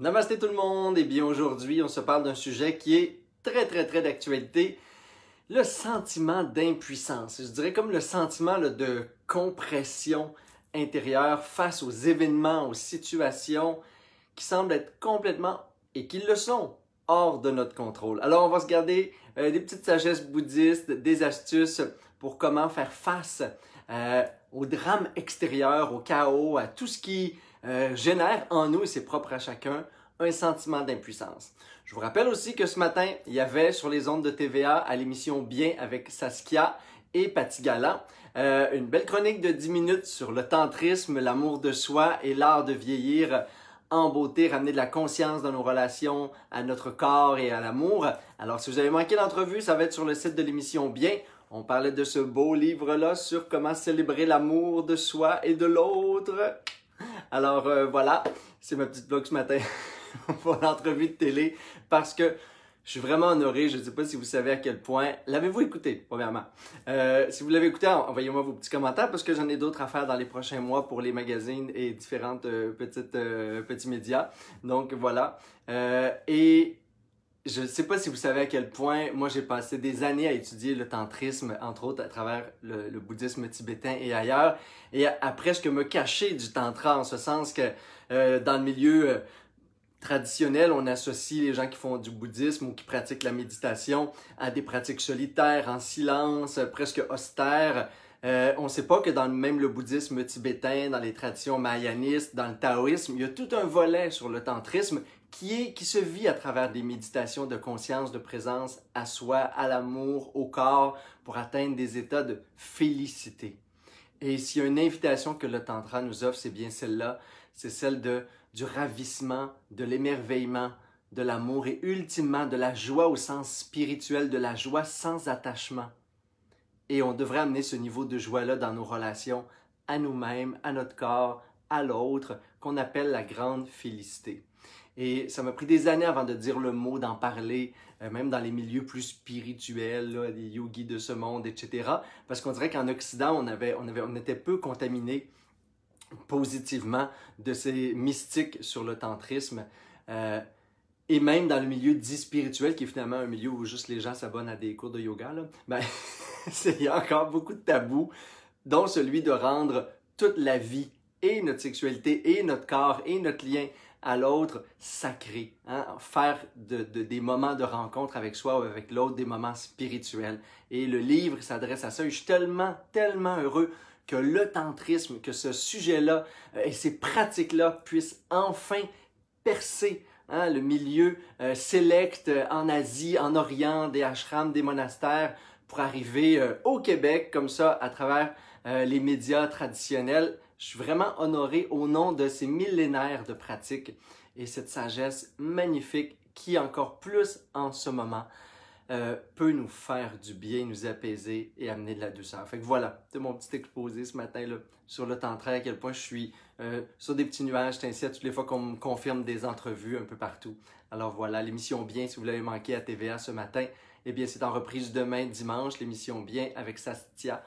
Namasté tout le monde, et bien aujourd'hui on se parle d'un sujet qui est très d'actualité, le sentiment d'impuissance. Je dirais comme le sentiment de compression intérieure face aux événements, aux situations qui semblent être complètement, et qui le sont, hors de notre contrôle. Alors on va se garder des petites sagesses bouddhistes, des astuces pour comment faire face au drame extérieur, au chaos, à tout ce qui génère en nous, et c'est propre à chacun, un sentiment d'impuissance. Je vous rappelle aussi que ce matin, il y avait sur les ondes de TVA à l'émission Bien avec Saskia et Patty Galland, une belle chronique de 10 minutes sur le tantrisme, l'amour de soi et l'art de vieillir en beauté, ramener de la conscience dans nos relations, à notre corps et à l'amour. Alors si vous avez manqué l'entrevue, ça va être sur le site de l'émission Bien. On parlait de ce beau livre-là sur comment célébrer l'amour de soi et de l'autre. Alors voilà, c'est ma petite vlog ce matin pour l'entrevue de télé parce que je suis vraiment honoré. Je ne sais pas si vous savez à quel point. L'avez-vous écouté, premièrement? Si vous l'avez écouté, envoyez-moi vos petits commentaires parce que j'en ai d'autres à faire dans les prochains mois pour les magazines et différentes petits médias. Donc voilà. Et je ne sais pas si vous savez à quel point moi j'ai passé des années à étudier le tantrisme, entre autres à travers le bouddhisme tibétain et ailleurs, et à presque me cacher du tantra, en ce sens que dans le milieu traditionnel, on associe les gens qui font du bouddhisme ou qui pratiquent la méditation à des pratiques solitaires, en silence, presque austères. On ne sait pas que même le bouddhisme tibétain, dans les traditions mahayanistes, dans le taoïsme, il y a tout un volet sur le tantrisme qui se vit à travers des méditations de conscience, de présence à soi, à l'amour, au corps, pour atteindre des états de félicité. Et s'il y a une invitation que le tantra nous offre, c'est bien celle-là, c'est celle du ravissement, de l'émerveillement, de l'amour et ultimement de la joie au sens spirituel, de la joie sans attachement. Et on devrait amener ce niveau de joie-là dans nos relations à nous-mêmes, à notre corps, à l'autre, qu'on appelle la grande félicité. Et ça m'a pris des années avant de dire le mot, d'en parler, même dans les milieux plus spirituels, là, des yogis de ce monde, etc. Parce qu'on dirait qu'en Occident, on était peu contaminés positivement de ces mystiques sur le tantrisme. Et même dans le milieu dit spirituel, qui est finalement un milieu où juste les gens s'abonnent à des cours de yoga, là, ben, il y a encore beaucoup de tabous, dont celui de rendre toute la vie, et notre sexualité, et notre corps, et notre lien à l'autre sacré. Hein? Faire des moments de rencontre avec soi ou avec l'autre, des moments spirituels. Et le livre s'adresse à ça. Et je suis tellement heureux que le tantrisme, que ce sujet-là et ces pratiques-là puissent enfin percer le milieu select en Asie, en Orient, des ashrams, des monastères, pour arriver au Québec, comme ça, à travers les médias traditionnels. Je suis vraiment honoré au nom de ces millénaires de pratiques et cette sagesse magnifique qui, encore plus en ce moment, peut nous faire du bien, nous apaiser et amener de la douceur. Fait que voilà, c'est mon petit exposé ce matin là, sur le tantra, à quel point je suis sur des petits nuages, t'inquiète, à toutes les fois qu'on me confirme des entrevues un peu partout. Alors voilà, l'émission Bien, si vous l'avez manqué à TVA ce matin, eh bien c'est en reprise demain, dimanche, l'émission Bien avec Saskia.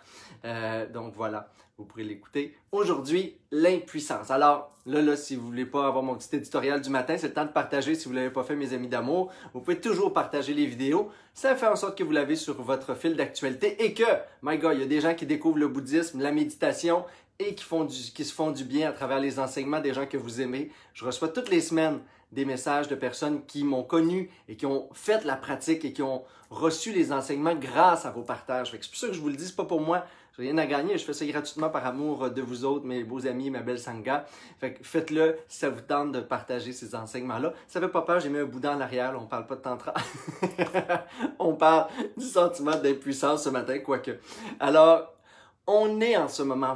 Donc voilà, vous pourrez l'écouter. Aujourd'hui, l'impuissance. Alors là, si vous voulez pas avoir mon petit éditorial du matin, c'est le temps de partager. Si vous l'avez pas fait, mes amis d'amour, vous pouvez toujours partager les vidéos. Ça fait en sorte que vous l'avez sur votre fil d'actualité et que, my God, il y a des gens qui découvrent le bouddhisme, la méditation et qui se font du bien à travers les enseignements des gens que vous aimez. Je reçois toutes les semaines des messages de personnes qui m'ont connu et qui ont fait la pratique et qui ont reçu les enseignements grâce à vos partages. C'est pour ça que je vous le dis, c'est pas pour moi. J'ai rien à gagner, je fais ça gratuitement par amour de vous autres, mes beaux amis, ma belle sangha. Fait que faites-le si ça vous tente de partager ces enseignements-là. Ça fait pas peur, j'ai mis un boudin en arrière, là, on parle pas de tantra. On parle du sentiment d'impuissance ce matin, quoique. Alors, on est en ce moment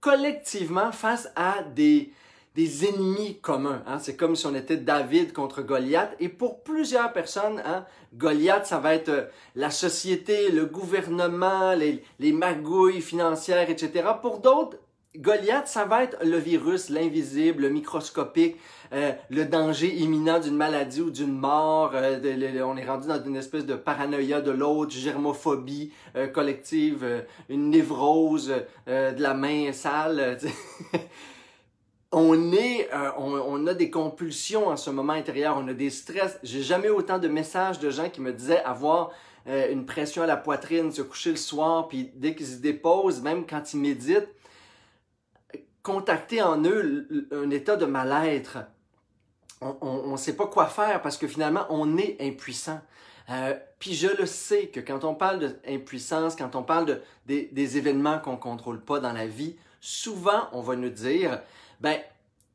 collectivement face à des ennemis communs. Hein? C'est comme si on était David contre Goliath. Et pour plusieurs personnes, hein, Goliath, ça va être la société, le gouvernement, les magouilles financières, etc. Pour d'autres, Goliath, ça va être le virus, l'invisible, le microscopique, le danger imminent d'une maladie ou d'une mort. On est rendu dans une espèce de paranoïa de l'autre, germophobie collective, une névrose de la main sale. on a des compulsions en ce moment intérieur, on a des stress. J'ai jamais eu autant de messages de gens qui me disaient avoir une pression à la poitrine, se coucher le soir, puis dès qu'ils se déposent, même quand ils méditent, contacter en eux un état de mal-être. On ne sait pas quoi faire parce que finalement, on est impuissant. Puis je le sais que quand on parle d'impuissance, quand on parle des événements qu'on ne contrôle pas dans la vie, souvent, on va nous dire, ben,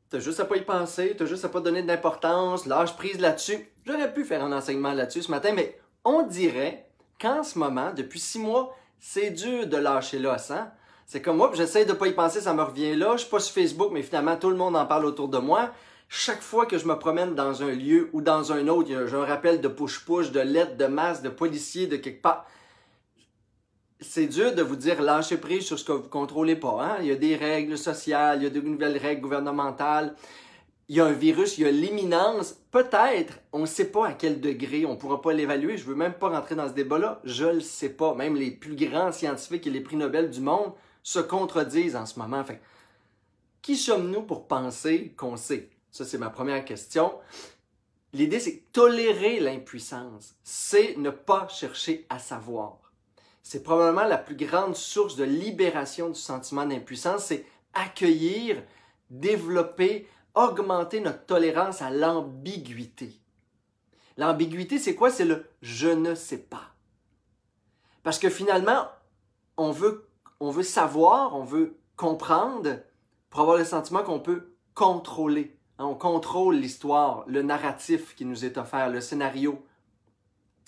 t'as juste à pas y penser, t'as juste à pas donner d'importance, lâche prise là-dessus. J'aurais pu faire un enseignement là-dessus ce matin, mais on dirait qu'en ce moment, depuis 6 mois, c'est dur de lâcher l'os, hein? C'est comme moi, j'essaie de pas y penser, ça me revient là. Je suis pas sur Facebook, mais finalement, tout le monde en parle autour de moi. Chaque fois que je me promène dans un lieu ou dans un autre, j'ai un rappel de push-push, de lettres, de masques, de policiers, de quelque part. C'est dur de vous dire lâchez prise sur ce que vous ne contrôlez pas. Hein? Il y a des règles sociales, il y a de nouvelles règles gouvernementales, il y a un virus, il y a l'imminence. Peut-être, on ne sait pas à quel degré, on ne pourra pas l'évaluer. Je ne veux même pas rentrer dans ce débat-là. Je ne le sais pas. Même les plus grands scientifiques et les prix Nobel du monde se contredisent en ce moment. Enfin, qui sommes-nous pour penser qu'on sait? Ça, c'est ma première question. L'idée, c'est tolérer l'impuissance. C'est ne pas chercher à savoir. C'est probablement la plus grande source de libération du sentiment d'impuissance, c'est accueillir, développer, augmenter notre tolérance à l'ambiguïté. L'ambiguïté, c'est quoi? C'est le « je ne sais pas ». Parce que finalement, on veut savoir, on veut comprendre pour avoir le sentiment qu'on peut contrôler. On contrôle l'histoire, le narratif qui nous est offert, le scénario.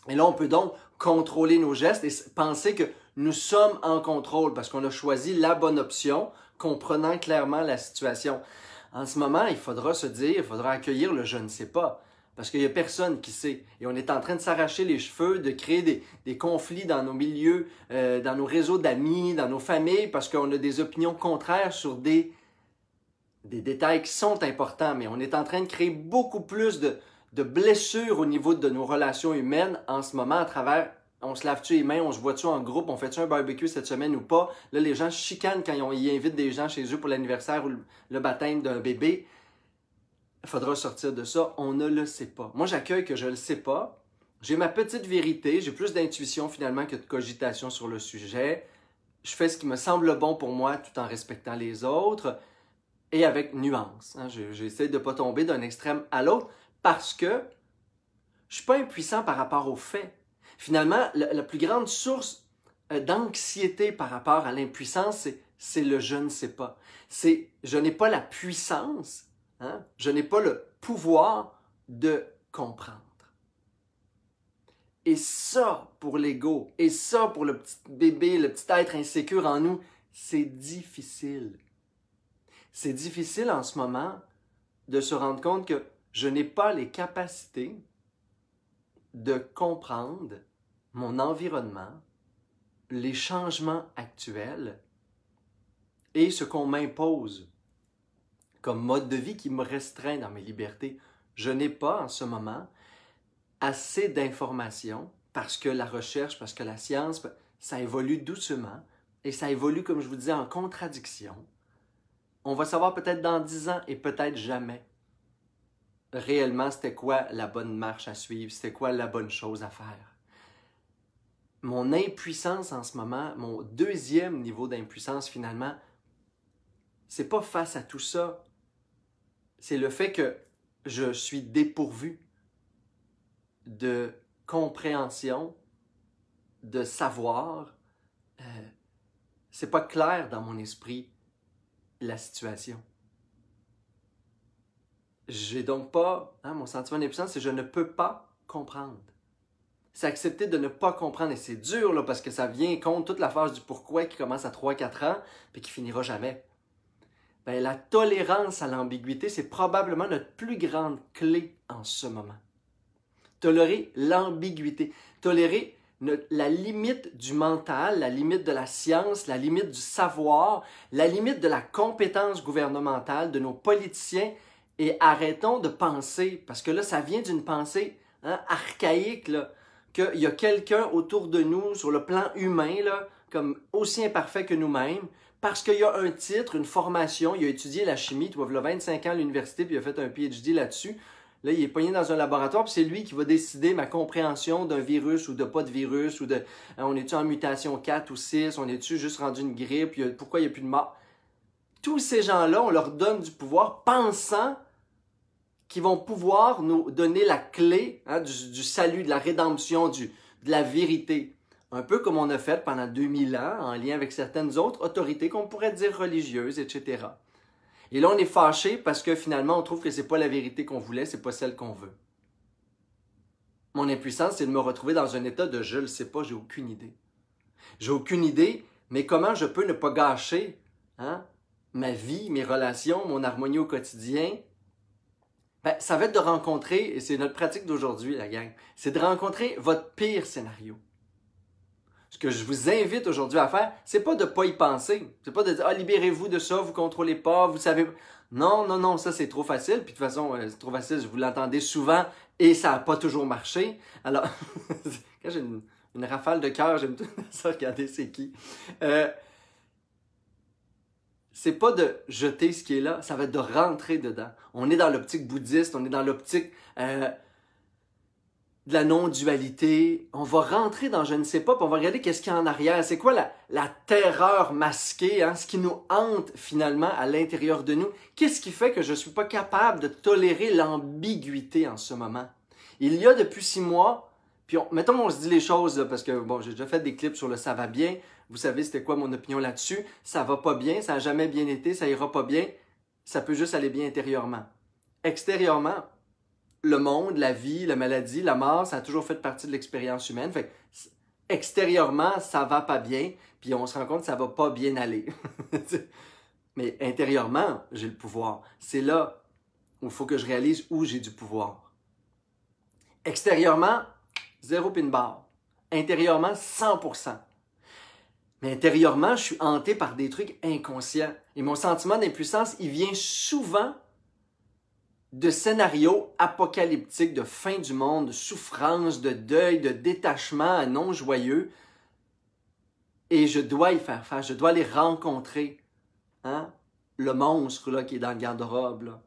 Et là, on peut donc contrôler nos gestes et penser que nous sommes en contrôle parce qu'on a choisi la bonne option, comprenant clairement la situation. En ce moment, il faudra se dire, il faudra accueillir le « je ne sais pas ». Parce qu'il n'y a personne qui sait. Et on est en train de s'arracher les cheveux, de créer des conflits dans nos milieux, dans nos réseaux d'amis, dans nos familles, parce qu'on a des opinions contraires sur des détails qui sont importants. Mais on est en train de créer beaucoup plus de blessures au niveau de nos relations humaines en ce moment à travers on se lave-tu les mains, on se voit-tu en groupe, on fait-tu un barbecue cette semaine ou pas. Là, les gens chicanent quand ils invitent des gens chez eux pour l'anniversaire ou le baptême d'un bébé. Il faudra sortir de ça, on ne le sait pas. Moi, j'accueille que je ne le sais pas. J'ai ma petite vérité, j'ai plus d'intuition finalement que de cogitation sur le sujet. Je fais ce qui me semble bon pour moi tout en respectant les autres et avec nuance. Hein. J'essaie de ne pas tomber d'un extrême à l'autre parce que je ne suis pas impuissant par rapport aux faits. Finalement, la plus grande source d'anxiété par rapport à l'impuissance, c'est le « je ne sais pas ». C'est « je n'ai pas la puissance ». Hein? Je n'ai pas le pouvoir de comprendre. Et ça, pour l'ego, et ça, pour le petit bébé, le petit être insécure en nous, c'est difficile. C'est difficile en ce moment de se rendre compte que je n'ai pas les capacités de comprendre mon environnement, les changements actuels et ce qu'on m'impose comme mode de vie qui me restreint dans mes libertés. Je n'ai pas en ce moment assez d'informations parce que la recherche, parce que la science, ça évolue doucement et ça évolue, comme je vous disais, en contradiction. On va savoir peut-être dans 10 ans et peut-être jamais réellement c'était quoi la bonne marche à suivre, c'était quoi la bonne chose à faire. Mon impuissance en ce moment, mon deuxième niveau d'impuissance finalement, c'est pas face à tout ça. C'est le fait que je suis dépourvu de compréhension, de savoir. C'est pas clair dans mon esprit la situation. J'ai donc pas, mon sentiment d'impuissance, c'est que je ne peux pas comprendre. C'est accepter de ne pas comprendre et c'est dur là, parce que ça vient contre toute la phase du pourquoi qui commence à 3-4 ans puis qui finira jamais. Ben, la tolérance à l'ambiguïté, c'est probablement notre plus grande clé en ce moment. Tolérer l'ambiguïté, tolérer la limite du mental, la limite de la science, la limite du savoir, la limite de la compétence gouvernementale, de nos politiciens, et arrêtons de penser, parce que là, ça vient d'une pensée archaïque, là, qu'il y a quelqu'un autour de nous, sur le plan humain, là, comme aussi imparfait que nous-mêmes, parce qu'il y a un titre, une formation, il a étudié la chimie, il a 25 ans à l'université, puis il a fait un PhD là-dessus. Là, il est pogné dans un laboratoire, puis c'est lui qui va décider ma compréhension d'un virus ou de pas de virus, ou de on est-tu en mutation 4 ou 6, on est-tu juste rendu une grippe, pourquoi il n'y a plus de mort. Tous ces gens-là, on leur donne du pouvoir pensant qu'ils vont pouvoir nous donner la clé du salut, de la rédemption, de la vérité. Un peu comme on a fait pendant 2000 ans, en lien avec certaines autres autorités qu'on pourrait dire religieuses, etc. Et là, on est fâché parce que finalement, on trouve que c'est pas la vérité qu'on voulait, c'est pas celle qu'on veut. Mon impuissance, c'est de me retrouver dans un état de je le sais pas, j'ai aucune idée. J'ai aucune idée, mais comment je peux ne pas gâcher ma vie, mes relations, mon harmonie au quotidien? Ben, ça va être de rencontrer, et c'est notre pratique d'aujourd'hui, la gang, c'est de rencontrer votre pire scénario. Ce que je vous invite aujourd'hui à faire, c'est pas de pas y penser. C'est pas de dire, libérez-vous de ça, vous contrôlez pas, vous savez. Non, non, non, ça c'est trop facile. Puis de toute façon, c'est trop facile, vous l'entendez souvent et ça n'a pas toujours marché. Alors, quand j'ai une rafale de cœur, j'aime tout ça regarder c'est qui. C'est pas de jeter ce qui est là, ça va être de rentrer dedans. On est dans l'optique bouddhiste, on est dans l'optique de la non-dualité. On va rentrer dans je ne sais pas, puis on va regarder qu'est-ce qu'il y a en arrière. C'est quoi la terreur masquée, ce qui nous hante finalement à l'intérieur de nous? Qu'est-ce qui fait que je ne suis pas capable de tolérer l'ambiguïté en ce moment? Il y a depuis 6 mois, puis mettons on se dit les choses, là, parce que bon, j'ai déjà fait des clips sur le ça va bien. Vous savez c'était quoi mon opinion là-dessus. Ça va pas bien, ça n'a jamais bien été, ça ira pas bien. Ça peut juste aller bien intérieurement. Extérieurement, le monde, la vie, la maladie, la mort, ça a toujours fait partie de l'expérience humaine. Fait que, extérieurement, ça va pas bien, puis on se rend compte que ça va pas bien aller. Mais intérieurement, j'ai le pouvoir. C'est là où il faut que je réalise où j'ai du pouvoir. Extérieurement, 0 pin bar. Intérieurement, 100%. Mais intérieurement, je suis hanté par des trucs inconscients. Et mon sentiment d'impuissance, il vient souvent de scénarios apocalyptiques, de fin du monde, de souffrance, de deuil, de détachement non joyeux. Et je dois y faire face, je dois les rencontrer. Le monstre là, qui est dans le garde-robe,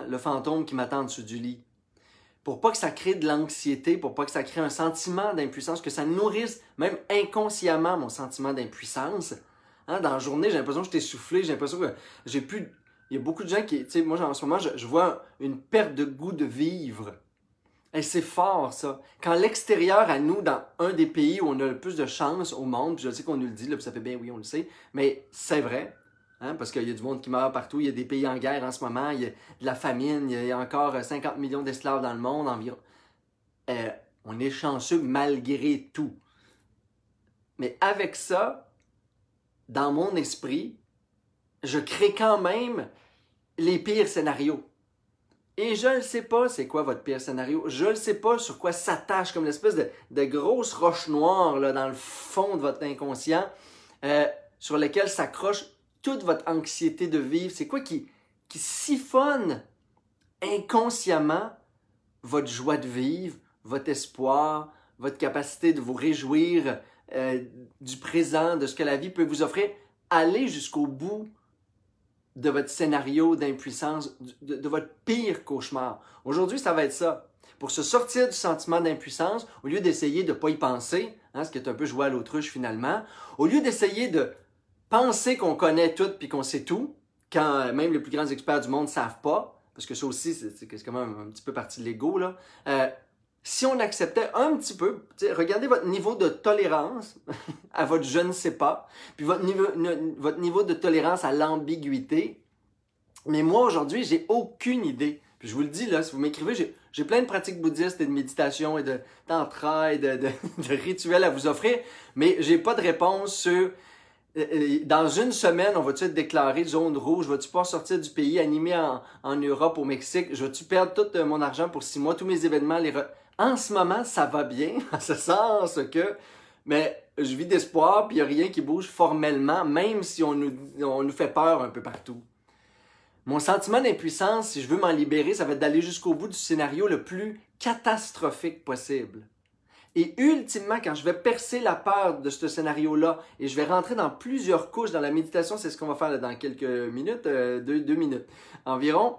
le fantôme qui m'attend en dessous du lit. Pour pas que ça crée de l'anxiété, pour pas que ça crée un sentiment d'impuissance, que ça nourrisse même inconsciemment mon sentiment d'impuissance. Dans la journée, j'ai l'impression que je suis essoufflé, j'ai l'impression que j'ai plus... Il y a beaucoup de gens qui, tu sais, moi en ce moment, je vois une perte de goût de vivre. Et c'est fort, ça. Quand l'extérieur à nous, dans un des pays où on a le plus de chance au monde, puis je sais qu'on nous le dit, là, puis ça fait bien, oui, on le sait, mais c'est vrai, parce qu'il y a du monde qui meurt partout, il y a des pays en guerre en ce moment, il y a de la famine, il y a encore 50 millions d'esclaves dans le monde environ. On est chanceux malgré tout. Mais avec ça, dans mon esprit, je crée quand même les pires scénarios. Et je ne sais pas c'est quoi votre pire scénario. Je ne sais pas sur quoi s'attache comme l'espèce de grosse roche noire là, dans le fond de votre inconscient sur lequel s'accroche toute votre anxiété de vivre. C'est quoi qui siphonne inconsciemment votre joie de vivre, votre espoir, votre capacité de vous réjouir du présent, de ce que la vie peut vous offrir. Allez jusqu'au bout de votre scénario d'impuissance, de votre pire cauchemar. Aujourd'hui, ça va être ça. Pour se sortir du sentiment d'impuissance, au lieu d'essayer de ne pas y penser, ce qui est un peu jouer à l'autruche finalement, au lieu d'essayer de penser qu'on connaît tout puis qu'on sait tout, quand même les plus grands experts du monde ne savent pas, parce que ça aussi, c'est quand même un petit peu partie de l'ego, là. Si on acceptait un petit peu, regardez votre niveau de tolérance à votre je ne sais pas, puis votre niveau de tolérance à l'ambiguïté. Mais moi, aujourd'hui, j'ai aucune idée. Puis je vous le dis, là, si vous m'écrivez, j'ai plein de pratiques bouddhistes et de méditation et d'entrailles, de rituels à vous offrir, mais j'ai pas de réponse sur... Dans une semaine, on va-tu être déclaré zone rouge? Vas-tu pas sortir du pays, animé en Europe, au Mexique? Je vais-tu perdre tout mon argent pour 6 mois, tous mes événements? En ce moment, ça va bien, en ce sens que mais je vis d'espoir, puis il n'y a rien qui bouge formellement, même si on nous fait peur un peu partout. Mon sentiment d'impuissance, si je veux m'en libérer, ça va être d'aller jusqu'au bout du scénario le plus catastrophique possible. Et ultimement, quand je vais percer la peur de ce scénario-là et je vais rentrer dans plusieurs couches dans la méditation, c'est ce qu'on va faire là, dans quelques minutes, deux minutes environ.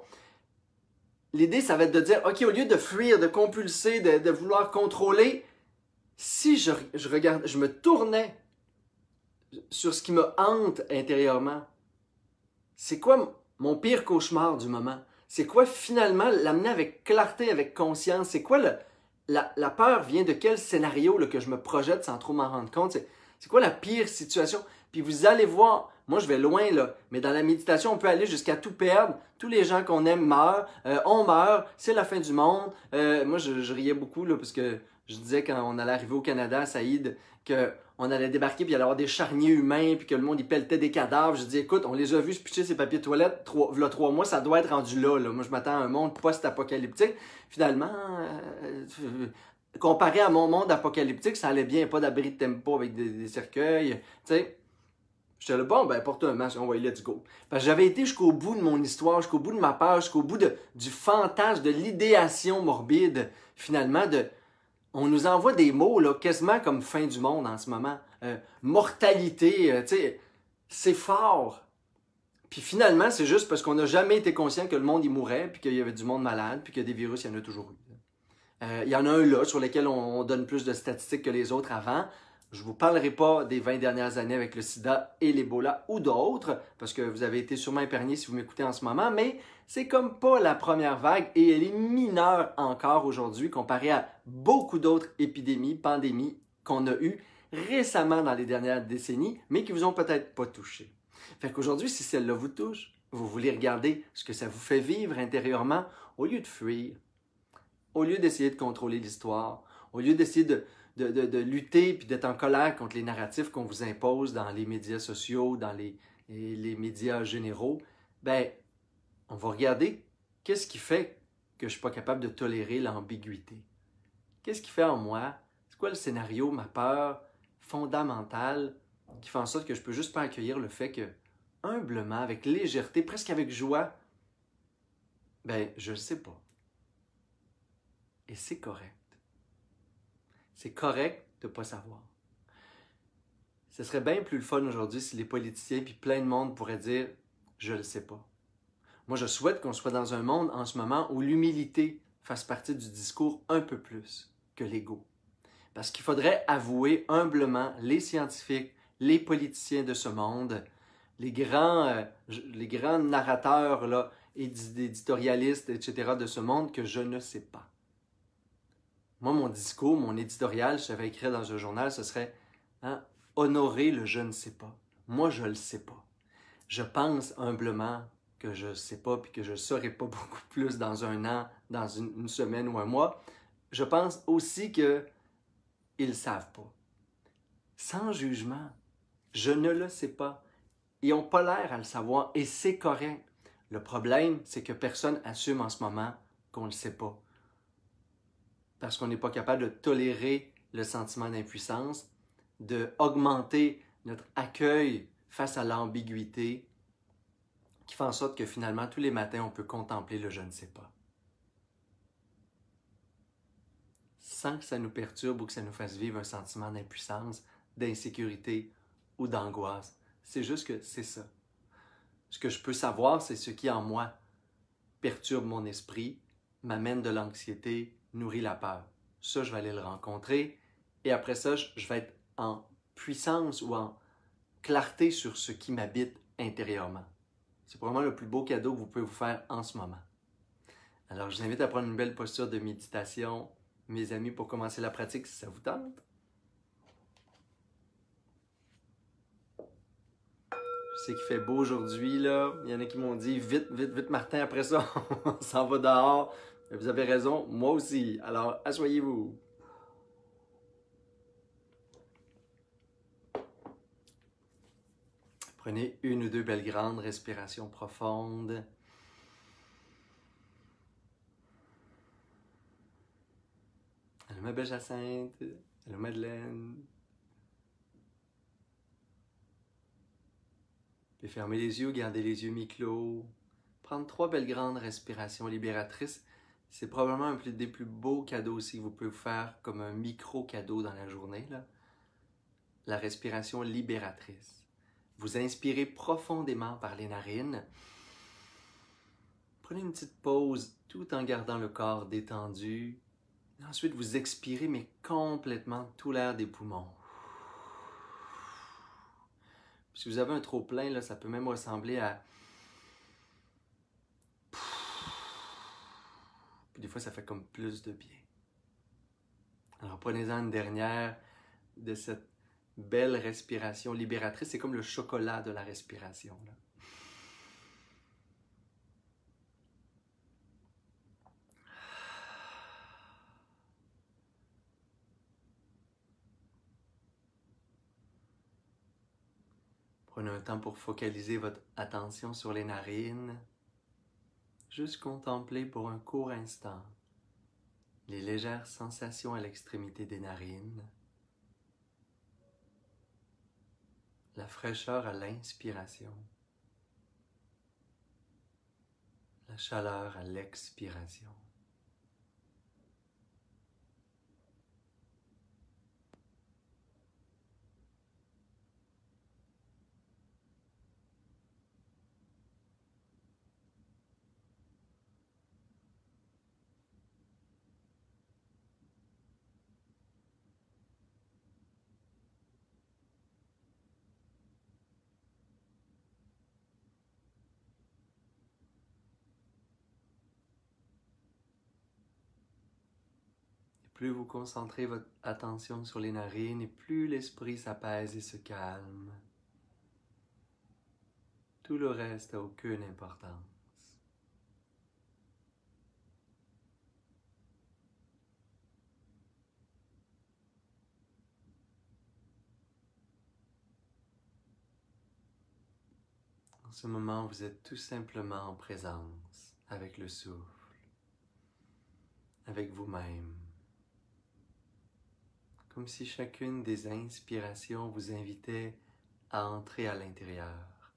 L'idée, ça va être de dire, OK, au lieu de fuir, de compulser, de vouloir contrôler, si je me tournais sur ce qui me hante intérieurement, c'est quoi mon pire cauchemar du moment? C'est quoi finalement l'amener avec clarté, avec conscience? C'est quoi la peur vient de quel scénario là, que je me projette sans trop m'en rendre compte? C'est quoi la pire situation? Puis vous allez voir, moi je vais loin là, mais dans la méditation, on peut aller jusqu'à tout perdre. Tous les gens qu'on aime meurent, on meurt, c'est la fin du monde. Moi je riais beaucoup là, parce que je disais quand on allait arriver au Canada, à Saïd, qu'on allait débarquer puis il allait y avoir des charniers humains puis que le monde il pelletait des cadavres. Je dis écoute, on les a vus se pitcher ces papiers de toilette v'là 3 mois, ça doit être rendu là. Moi je m'attends à un monde post-apocalyptique. Finalement, comparé à mon monde apocalyptique, ça allait bien, pas d'abri de tempo avec des cercueils, tu sais. J'étais là, bon, ben, porte un masque, on va y let's go. Parce que j'avais été jusqu'au bout de mon histoire, jusqu'au bout de ma peur, jusqu'au bout du fantasme, de l'idéation morbide, finalement, on nous envoie des mots, là, quasiment comme fin du monde en ce moment. Mortalité, tu sais, c'est fort. Puis finalement, c'est juste parce qu'on n'a jamais été conscient que le monde, il mourait, puis qu'il y avait du monde malade, puis que des virus, il y en a toujours eu. Il y en a un là, sur lequel on donne plus de statistiques que les autres avant. Je ne vous parlerai pas des 20 dernières années avec le sida et l'Ebola ou d'autres, parce que vous avez été sûrement épargnés si vous m'écoutez en ce moment, mais c'est comme pas la première vague et elle est mineure encore aujourd'hui comparée à beaucoup d'autres épidémies, pandémies qu'on a eues récemment dans les dernières décennies, mais qui vous ont peut-être pas touché. Fait qu'aujourd'hui, si celle-là vous touche, vous voulez regarder ce que ça vous fait vivre intérieurement, au lieu de fuir, au lieu d'essayer de contrôler l'histoire, au lieu d'essayer de lutter puis d'être en colère contre les narratifs qu'on vous impose dans les médias sociaux, dans les médias généraux, ben, on va regarder qu'est-ce qui fait que je ne suis pas capable de tolérer l'ambiguïté. Qu'est-ce qui fait en moi? C'est quoi le scénario, ma peur fondamentale qui fait en sorte que je peux juste pas accueillir le fait que, humblement, avec légèreté, presque avec joie, ben, je ne sais pas. Et c'est correct. C'est correct de ne pas savoir. Ce serait bien plus le fun aujourd'hui si les politiciens puis plein de monde pourraient dire « je le sais pas ». Moi, je souhaite qu'on soit dans un monde en ce moment où l'humilité fasse partie du discours un peu plus que l'ego. Parce qu'il faudrait avouer humblement les scientifiques, les politiciens de ce monde, les grands narrateurs là, éditorialistes, etc. de ce monde que je ne sais pas. Moi, mon discours, mon éditorial, je savais écrire dans un journal, ce serait honorer le je ne sais pas. Moi, je ne le sais pas. Je pense humblement que je ne sais pas puis que je ne saurai pas beaucoup plus dans un an, dans une semaine ou un mois. Je pense aussi qu'ils ne savent pas. Sans jugement, je ne le sais pas. Ils n'ont pas l'air à le savoir et c'est correct. Le problème, c'est que personne assume en ce moment qu'on ne le sait pas. Parce qu'on n'est pas capable de tolérer le sentiment d'impuissance, d'augmenter notre accueil face à l'ambiguïté, qui fait en sorte que finalement, tous les matins, on peut contempler le « je ne sais pas ». Sans que ça nous perturbe ou que ça nous fasse vivre un sentiment d'impuissance, d'insécurité ou d'angoisse. C'est juste que c'est ça. Ce que je peux savoir, c'est ce qui en moi perturbe mon esprit, m'amène de l'anxiété, nourrit la peur. Ça, je vais aller le rencontrer et après ça, je vais être en puissance ou en clarté sur ce qui m'habite intérieurement. C'est probablement le plus beau cadeau que vous pouvez vous faire en ce moment. Alors, je vous invite à prendre une belle posture de méditation, mes amis, pour commencer la pratique si ça vous tente. Je sais qu'il fait beau aujourd'hui, là. Il y en a qui m'ont dit vite, vite, vite, Martin, après ça, on s'en va dehors. Vous avez raison, moi aussi. Alors, asseyez-vous. Prenez une ou deux belles grandes respirations profondes. Allô, ma belle Jacinthe. Allô, Madeleine. Puis fermez les yeux, gardez les yeux mi-clos. Prendre 3 belles grandes respirations libératrices. C'est probablement des plus beaux cadeaux aussi que vous pouvez vous faire comme un micro-cadeau dans la journée, là. La respiration libératrice. Vous inspirez profondément par les narines. Prenez une petite pause tout en gardant le corps détendu. Et ensuite, vous expirez, mais complètement tout l'air des poumons. Si vous avez un trop-plein, là, ça peut même ressembler à... Puis des fois, ça fait comme plus de bien. Alors, prenez-en une dernière de cette belle respiration libératrice. C'est comme le chocolat de la respiration, là. Prenez un temps pour focaliser votre attention sur les narines. Juste contempler pour un court instant les légères sensations à l'extrémité des narines, la fraîcheur à l'inspiration, la chaleur à l'expiration. Plus vous concentrez votre attention sur les narines, et plus l'esprit s'apaise et se calme. Tout le reste n'a aucune importance. En ce moment, vous êtes tout simplement en présence avec le souffle, avec vous-même. Comme si chacune des inspirations vous invitait à entrer à l'intérieur.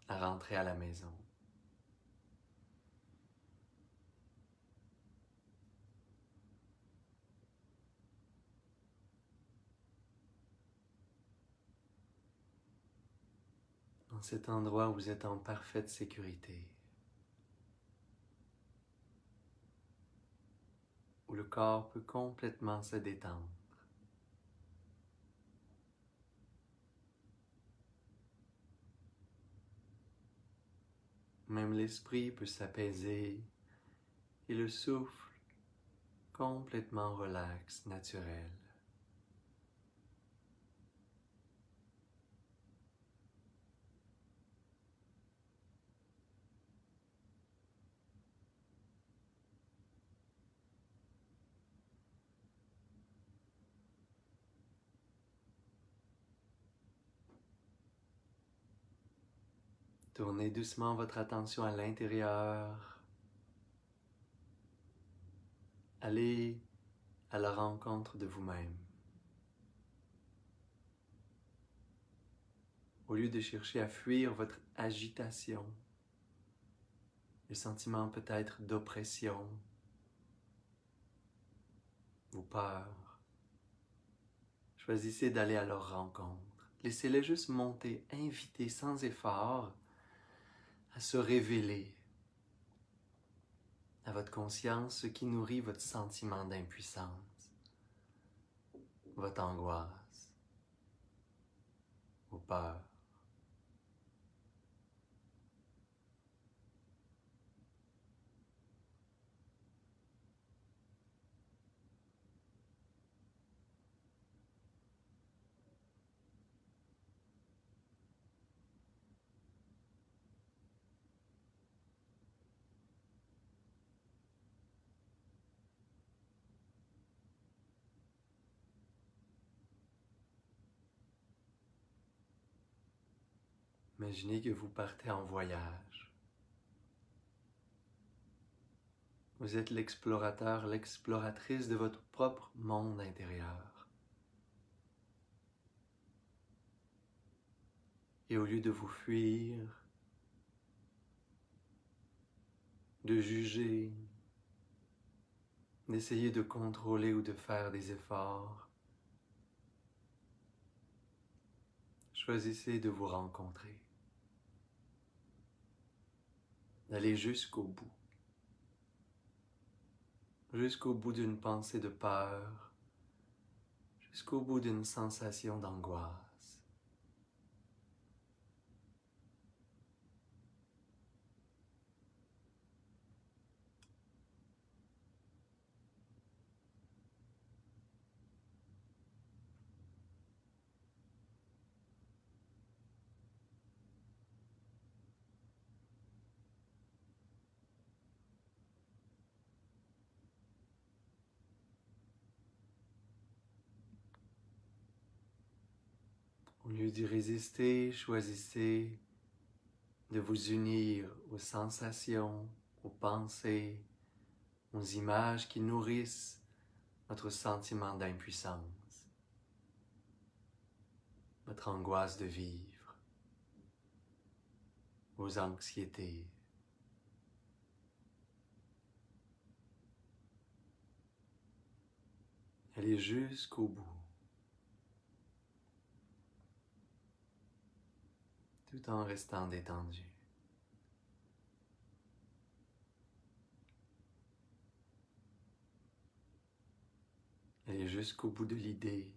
À rentrer à la maison. Dans cet endroit où vous êtes en parfaite sécurité, où le corps peut complètement se détendre. Même l'esprit peut s'apaiser et le souffle complètement relax, naturel. Tournez doucement votre attention à l'intérieur. Allez à la rencontre de vous-même. Au lieu de chercher à fuir votre agitation, le sentiment peut-être d'oppression, vos peurs, choisissez d'aller à leur rencontre. Laissez-les juste monter, inviter sans effort à se révéler à votre conscience ce qui nourrit votre sentiment d'impuissance, votre angoisse, vos peurs. Imaginez que vous partez en voyage. Vous êtes l'explorateur, l'exploratrice de votre propre monde intérieur. Et au lieu de vous fuir, de juger, d'essayer de contrôler ou de faire des efforts, choisissez de vous rencontrer, d'aller jusqu'au bout d'une pensée de peur, jusqu'au bout d'une sensation d'angoisse. Au lieu d'y résister, choisissez de vous unir aux sensations, aux pensées, aux images qui nourrissent votre sentiment d'impuissance, votre angoisse de vivre, vos anxiétés. Allez jusqu'au bout, tout en restant détendu. Allez jusqu'au bout de l'idée,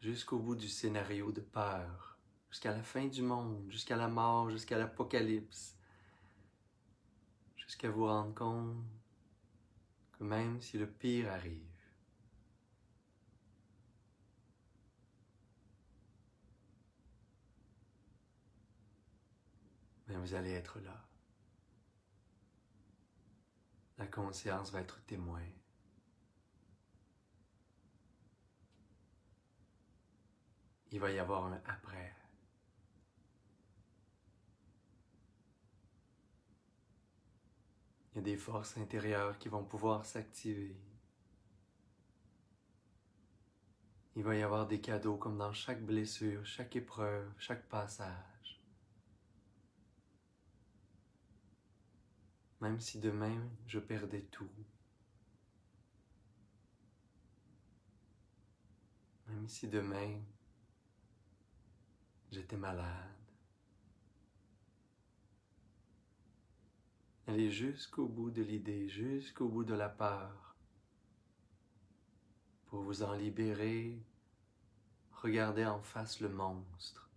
jusqu'au bout du scénario de peur, jusqu'à la fin du monde, jusqu'à la mort, jusqu'à l'apocalypse, jusqu'à vous rendre compte que même si le pire arrive, mais vous allez être là. La conscience va être témoin. Il va y avoir un après. Il y a des forces intérieures qui vont pouvoir s'activer. Il va y avoir des cadeaux comme dans chaque blessure, chaque épreuve, chaque passage. Même si demain je perdais tout, même si demain j'étais malade, allez jusqu'au bout de l'idée, jusqu'au bout de la peur, pour vous en libérer. Regardez en face le monstre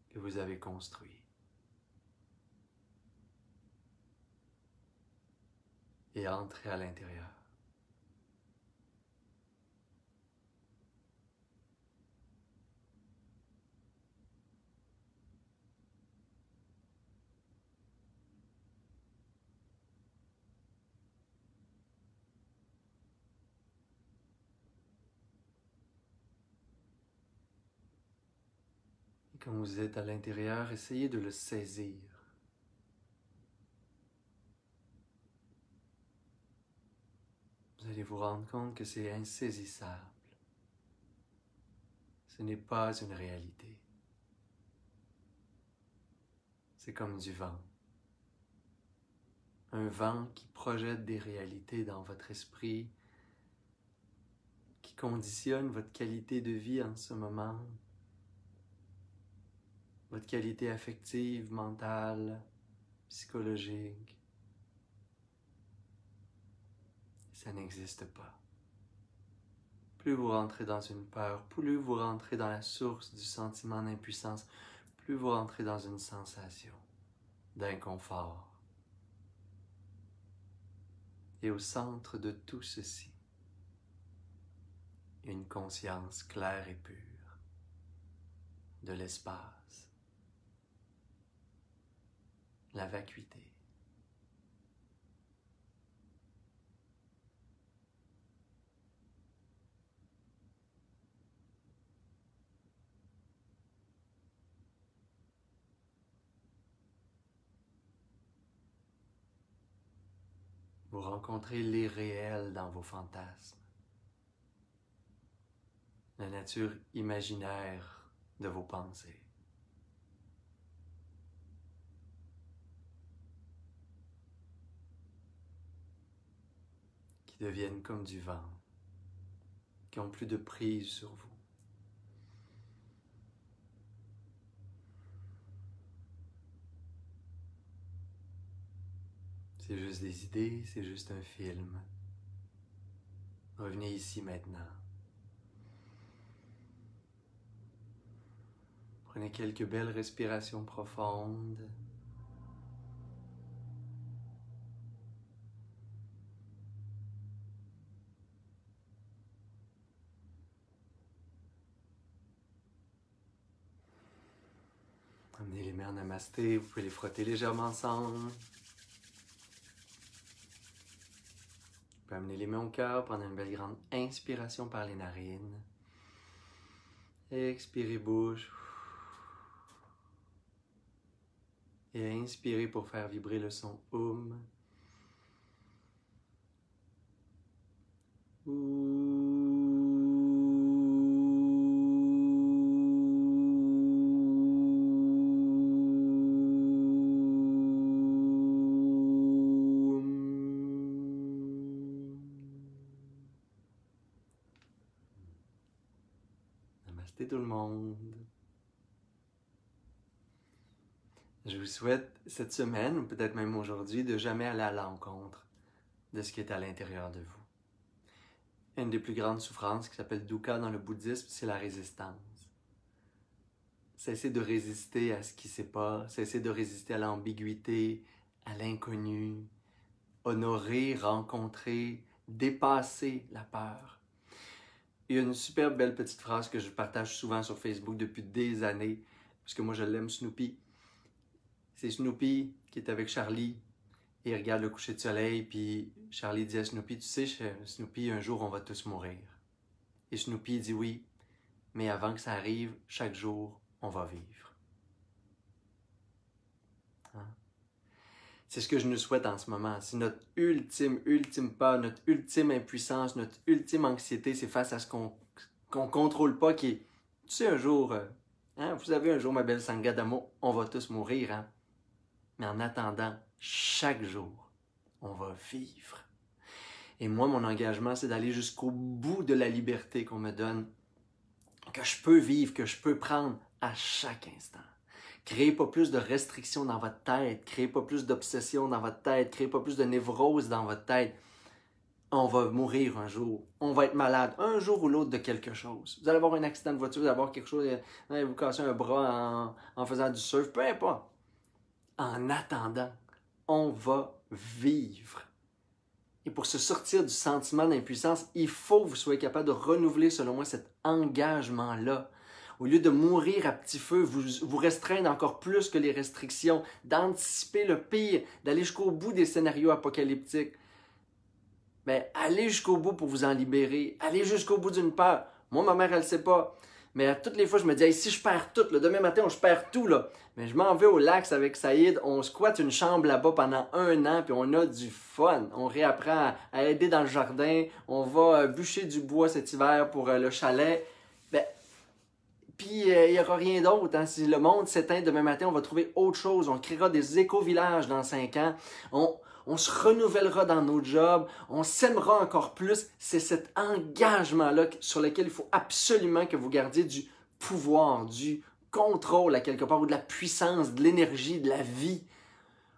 que vous avez construit. Et entrez à l'intérieur. Et quand vous êtes à l'intérieur, essayez de le saisir. Vous allez vous rendre compte que c'est insaisissable. Ce n'est pas une réalité. C'est comme du vent. Un vent qui projette des réalités dans votre esprit, qui conditionne votre qualité de vie en ce moment, votre qualité affective, mentale, psychologique. Ça n'existe pas. Plus vous rentrez dans une peur, plus vous rentrez dans la source du sentiment d'impuissance, plus vous rentrez dans une sensation d'inconfort. Et au centre de tout ceci, une conscience claire et pure de l'espace, la vacuité. Vous rencontrez l'irréel dans vos fantasmes, la nature imaginaire de vos pensées. Qui deviennent comme du vent, qui n'ont plus de prise sur vous. C'est juste des idées, c'est juste un film. Revenez ici maintenant. Prenez quelques belles respirations profondes. Amenez les mains en namasté, vous pouvez les frotter légèrement ensemble. Vous pouvez amener les mains au cœur, prendre une belle grande inspiration par les narines. Expirez bouche. Et inspirez pour faire vibrer le son OM. Namasté tout le monde. Je vous souhaite cette semaine, ou peut-être même aujourd'hui, de jamais aller à l'encontre de ce qui est à l'intérieur de vous. Une des plus grandes souffrances qui s'appelle dukkha dans le bouddhisme, c'est la résistance. Cessez de résister à ce qui ne sait pas, cessez de résister à l'ambiguïté, à l'inconnu, honorer, rencontrer, dépasser la peur. Il y a une super belle petite phrase que je partage souvent sur Facebook depuis des années, parce que moi je l'aime, Snoopy. C'est Snoopy qui est avec Charlie et il regarde le coucher de soleil, puis Charlie dit à Snoopy, tu sais, Snoopy, un jour on va tous mourir. Et Snoopy dit oui, mais avant que ça arrive, chaque jour, on va vivre. Hein? C'est ce que je nous souhaite en ce moment. C'est notre ultime peur, notre ultime impuissance, notre ultime anxiété, c'est face à ce qu'on contrôle pas, qui est, tu sais, un jour, vous savez, un jour, ma belle Sangadamo, on va tous mourir, hein? Mais en attendant, chaque jour, on va vivre. Et moi, mon engagement, c'est d'aller jusqu'au bout de la liberté qu'on me donne, que je peux vivre, que je peux prendre à chaque instant. Créez pas plus de restrictions dans votre tête, créez pas plus d'obsessions dans votre tête, créez pas plus de névrose dans votre tête. On va mourir un jour, on va être malade un jour ou l'autre de quelque chose. Vous allez avoir un accident de voiture, vous allez avoir quelque chose, vous allez vous casser un bras en faisant du surf, peu importe. En attendant, on va vivre. Et pour se sortir du sentiment d'impuissance, il faut que vous soyez capable de renouveler, selon moi, cet engagement-là. Au lieu de mourir à petit feu, vous restreindre encore plus que les restrictions, d'anticiper le pire, d'aller jusqu'au bout des scénarios apocalyptiques. Mais allez jusqu'au bout pour vous en libérer. Allez jusqu'au bout d'une peur. Moi, ma mère, elle ne sait pas. Mais à toutes les fois, je me dis, hey, si je perds tout, là, demain matin, je perds tout, là. Mais je m'en vais au lac avec Saïd, on squatte une chambre là-bas pendant 1 an, puis on a du fun. On réapprend à aider dans le jardin, on va bûcher du bois cet hiver pour le chalet. Puis il n'y aura rien d'autre. Hein. Si le monde s'éteint demain matin, on va trouver autre chose. On créera des éco-villages dans 5 ans. On se renouvellera dans nos jobs, on s'aimera encore plus. C'est cet engagement-là sur lequel il faut absolument que vous gardiez du pouvoir, du contrôle à quelque part, ou de la puissance, de l'énergie, de la vie.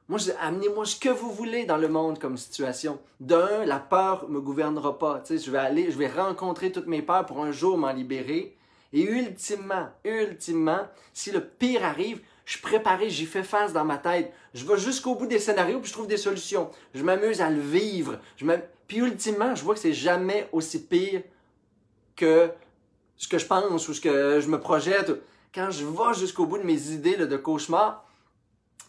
Moi, amenez-moi ce que vous voulez dans le monde comme situation. D'un, la peur ne me gouvernera pas. Tu sais, je vais rencontrer toutes mes peurs pour un jour m'en libérer. Et ultimement, si le pire arrive, je suis préparé, j'y fais face dans ma tête. Je vais jusqu'au bout des scénarios puis je trouve des solutions. Je m'amuse à le vivre. Puis ultimement, je vois que c'est jamais aussi pire que ce que je pense ou ce que je me projette. Quand je vais jusqu'au bout de mes idées là, de cauchemar,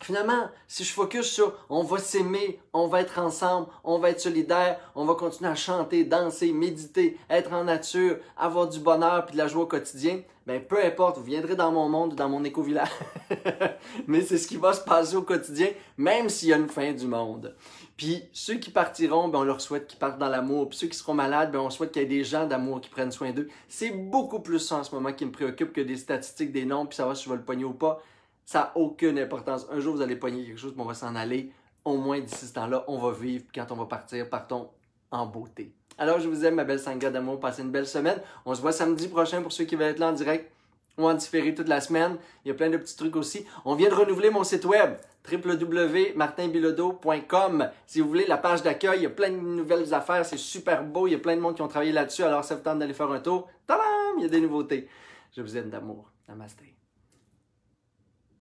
Finalement, si je focus sur on va s'aimer, on va être ensemble, on va être solidaire, on va continuer à chanter, danser, méditer, être en nature, avoir du bonheur puis de la joie au quotidien, ben peu importe, vous viendrez dans mon monde ou dans mon éco-village. Mais c'est ce qui va se passer au quotidien, même s'il y a une fin du monde. Puis ceux qui partiront, ben on leur souhaite qu'ils partent dans l'amour. Puis ceux qui seront malades, ben on souhaite qu'il y ait des gens d'amour qui prennent soin d'eux. C'est beaucoup plus ça en ce moment qui me préoccupe que des statistiques, des nombres, puis savoir si je vais le pogner ou pas. Ça n'a aucune importance. Un jour, vous allez pogner quelque chose, mais on va s'en aller. Au moins, d'ici ce temps-là, on va vivre. Puis quand on va partir, partons en beauté. Alors, je vous aime, ma belle Sangha d'amour. Passez une belle semaine. On se voit samedi prochain pour ceux qui veulent être là en direct ou en différé toute la semaine. Il y a plein de petits trucs aussi. On vient de renouveler mon site web, www.martinbilodeau.com. Si vous voulez, la page d'accueil, il y a plein de nouvelles affaires. C'est super beau. Il y a plein de monde qui ont travaillé là-dessus. Alors, ça vous tente d'aller faire un tour. Tadam! Il y a des nouveautés. Je vous aime d'amour. Namasté.